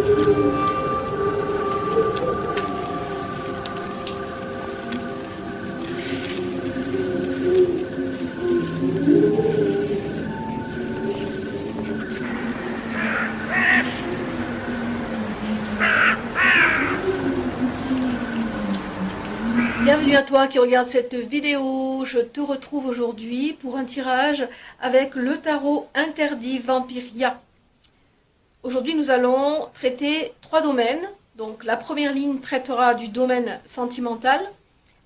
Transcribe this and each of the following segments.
Bienvenue à toi qui regarde cette vidéo. Je te retrouve aujourd'hui pour un tirage avec le tarot interdit Vampiria. Aujourd'hui, nous allons traiter 3 domaines. Donc, la première ligne traitera du domaine sentimental,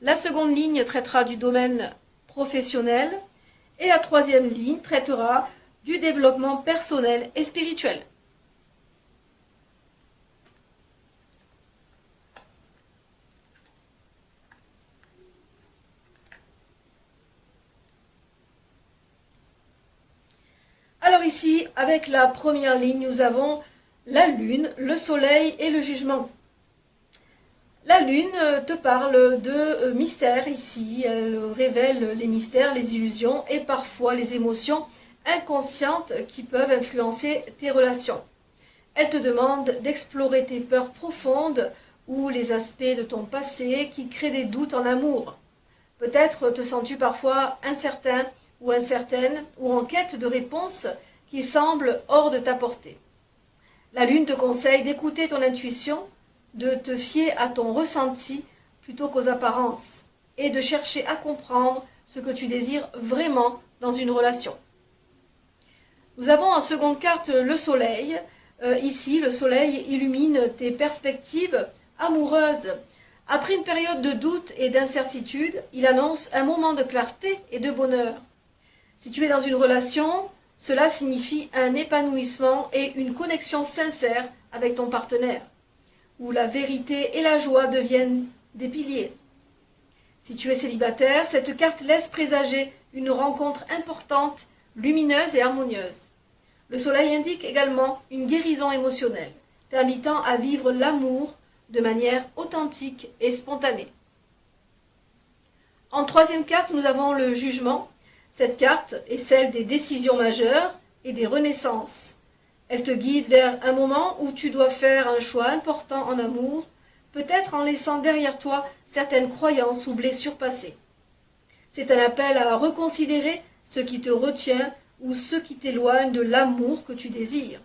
la seconde ligne traitera du domaine professionnel et la troisième ligne traitera du développement personnel et spirituel. Alors ici, avec la première ligne, nous avons la lune, le soleil et le jugement. La lune te parle de mystère ici, elle révèle les mystères, les illusions et parfois les émotions inconscientes qui peuvent influencer tes relations. Elle te demande d'explorer tes peurs profondes ou les aspects de ton passé qui créent des doutes en amour. Peut-être te sens-tu parfois incertain ou incertaine ou en quête de réponses qui semblent hors de ta portée. La lune te conseille d'écouter ton intuition, de te fier à ton ressenti plutôt qu'aux apparences et de chercher à comprendre ce que tu désires vraiment dans une relation. Nous avons en seconde carte le soleil. Ici, le soleil illumine tes perspectives amoureuses. Après une période de doute et d'incertitude, il annonce un moment de clarté et de bonheur. Si tu es dans une relation, cela signifie un épanouissement et une connexion sincère avec ton partenaire, où la vérité et la joie deviennent des piliers. Si tu es célibataire, cette carte laisse présager une rencontre importante, lumineuse et harmonieuse. Le soleil indique également une guérison émotionnelle, t'invitant à vivre l'amour de manière authentique et spontanée. En troisième carte, nous avons le jugement. Cette carte est celle des décisions majeures et des renaissances. Elle te guide vers un moment où tu dois faire un choix important en amour, peut-être en laissant derrière toi certaines croyances ou blessures passées. C'est un appel à reconsidérer ce qui te retient ou ce qui t'éloigne de l'amour que tu désires.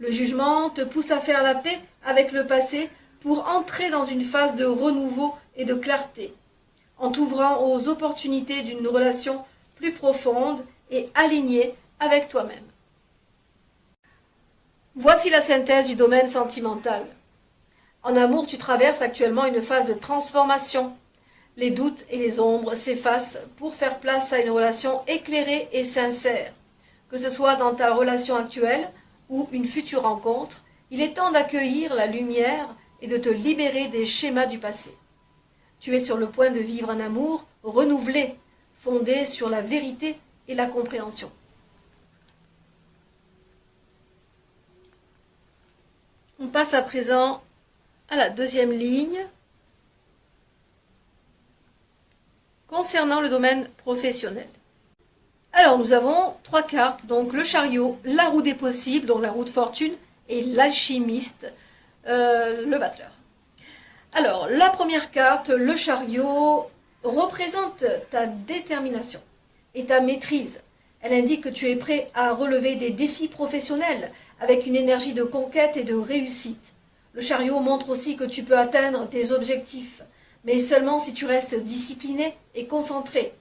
Le jugement te pousse à faire la paix avec le passé pour entrer dans une phase de renouveau et de clarté, en t'ouvrant aux opportunités d'une relation plus profonde et alignée avec toi-même. Voici la synthèse du domaine sentimental. En amour, tu traverses actuellement une phase de transformation. Les doutes et les ombres s'effacent pour faire place à une relation éclairée et sincère. Que ce soit dans ta relation actuelle ou une future rencontre, il est temps d'accueillir la lumière et de te libérer des schémas du passé. Tu es sur le point de vivre un amour renouvelé, fondé sur la vérité et la compréhension. On passe à présent à la deuxième ligne concernant le domaine professionnel. Alors nous avons 3 cartes, donc le chariot, la roue des possibles, donc la roue de fortune, et l'alchimiste, le battleur. Alors la première carte, le chariot, représente ta détermination et ta maîtrise. Elle indique que tu es prêt à relever des défis professionnels avec une énergie de conquête et de réussite. Le chariot montre aussi que tu peux atteindre tes objectifs, mais seulement si tu restes discipliné et concentré.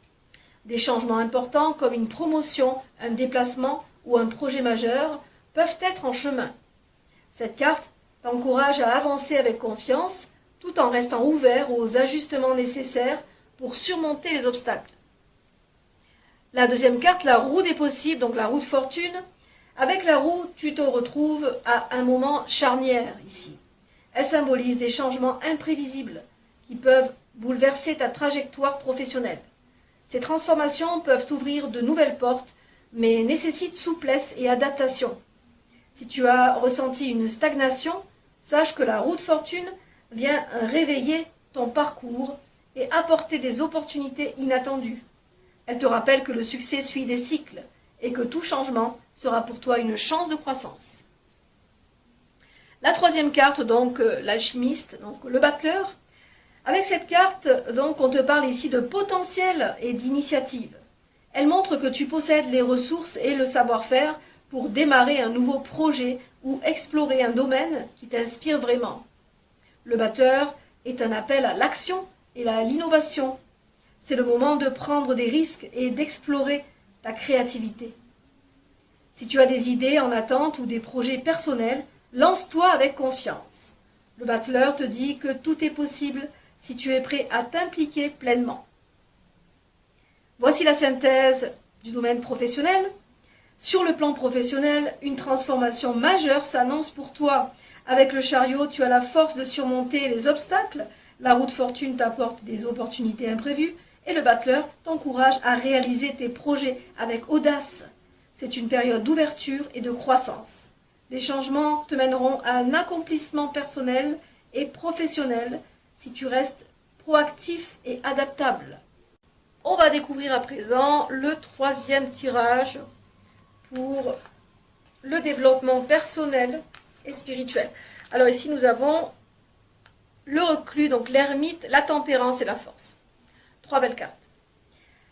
Des changements importants comme une promotion, un déplacement ou un projet majeur peuvent être en chemin. Cette carte t'encourage à avancer avec confiance tout en restant ouvert aux ajustements nécessaires pour surmonter les obstacles. La deuxième carte, la roue des possibles, donc la roue de fortune. Avec la roue, tu te retrouves à un moment charnière ici. Elle symbolise des changements imprévisibles qui peuvent bouleverser ta trajectoire professionnelle. Ces transformations peuvent ouvrir de nouvelles portes, mais nécessitent souplesse et adaptation. Si tu as ressenti une stagnation, sache que la roue de fortune vient réveiller ton parcours et apporter des opportunités inattendues. Elle te rappelle que le succès suit des cycles et que tout changement sera pour toi une chance de croissance. La troisième carte, donc l'alchimiste, donc le battleur. Avec cette carte, donc, on te parle ici de potentiel et d'initiative. Elle montre que tu possèdes les ressources et le savoir-faire pour démarrer un nouveau projet ou explorer un domaine qui t'inspire vraiment. Le battleur est un appel à l'action et à l'innovation. C'est le moment de prendre des risques et d'explorer ta créativité. Si tu as des idées en attente ou des projets personnels, lance-toi avec confiance. Le battleur te dit que tout est possible si tu es prêt à t'impliquer pleinement. Voici la synthèse du domaine professionnel. Sur le plan professionnel, une transformation majeure s'annonce pour toi. Avec le chariot, tu as la force de surmonter les obstacles, la roue de fortune t'apporte des opportunités imprévues et le battleur t'encourage à réaliser tes projets avec audace. C'est une période d'ouverture et de croissance. Les changements te mèneront à un accomplissement personnel et professionnel si tu restes proactif et adaptable. On va découvrir à présent le troisième tirage pour le développement personnel et spirituel. Alors ici nous avons le reclus, donc l'ermite, la tempérance et la force. Trois belles cartes.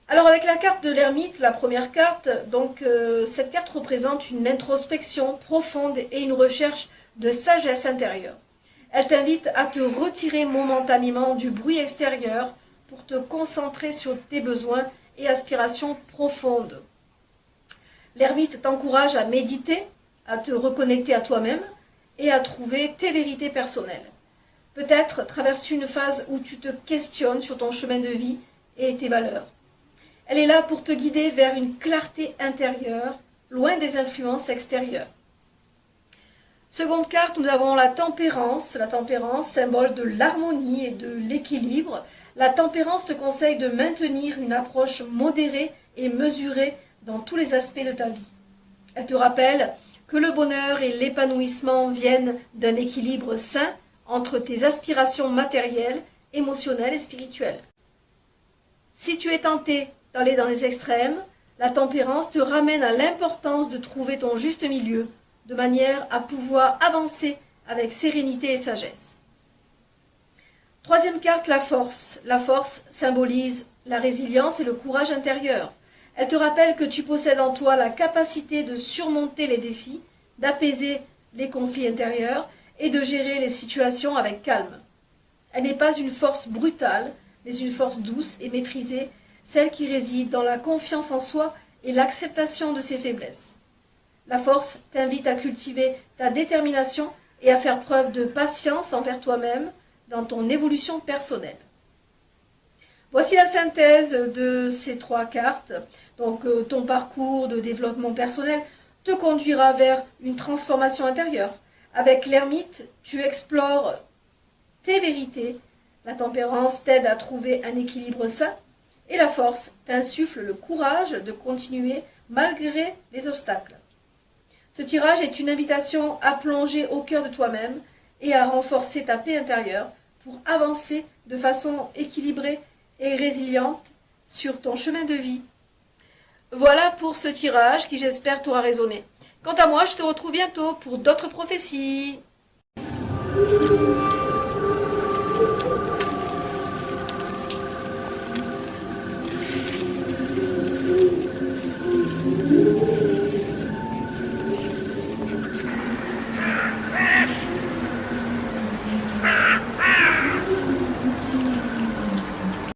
Alors avec la carte de l'ermite, la première carte, donc cette carte représente une introspection profonde et une recherche de sagesse intérieure. Elle t'invite à te retirer momentanément du bruit extérieur pour te concentrer sur tes besoins et aspirations profondes. L'ermite t'encourage à méditer, à te reconnecter à toi-même et à trouver tes vérités personnelles. Peut-être traverses-tu une phase où tu te questionnes sur ton chemin de vie et tes valeurs. Elle est là pour te guider vers une clarté intérieure, loin des influences extérieures. Seconde carte, nous avons la tempérance, symbole de l'harmonie et de l'équilibre. La tempérance te conseille de maintenir une approche modérée et mesurée dans tous les aspects de ta vie. Elle te rappelle que le bonheur et l'épanouissement viennent d'un équilibre sain entre tes aspirations matérielles, émotionnelles et spirituelles. Si tu es tenté d'aller dans les extrêmes, la tempérance te ramène à l'importance de trouver ton juste milieu, de manière à pouvoir avancer avec sérénité et sagesse. Troisième carte, la force. La force symbolise la résilience et le courage intérieur. Elle te rappelle que tu possèdes en toi la capacité de surmonter les défis, d'apaiser les conflits intérieurs et de gérer les situations avec calme. Elle n'est pas une force brutale, mais une force douce et maîtrisée, celle qui réside dans la confiance en soi et l'acceptation de ses faiblesses. La force t'invite à cultiver ta détermination et à faire preuve de patience envers toi-même dans ton évolution personnelle. Voici la synthèse de ces trois cartes. Donc ton parcours de développement personnel te conduira vers une transformation intérieure. Avec l'ermite, tu explores tes vérités. La tempérance t'aide à trouver un équilibre sain. Et la force t'insuffle le courage de continuer malgré les obstacles. Ce tirage est une invitation à plonger au cœur de toi-même et à renforcer ta paix intérieure pour avancer de façon équilibrée et résiliente sur ton chemin de vie. Voilà pour ce tirage qui j'espère t'aura résonné. Quant à moi, je te retrouve bientôt pour d'autres prophéties.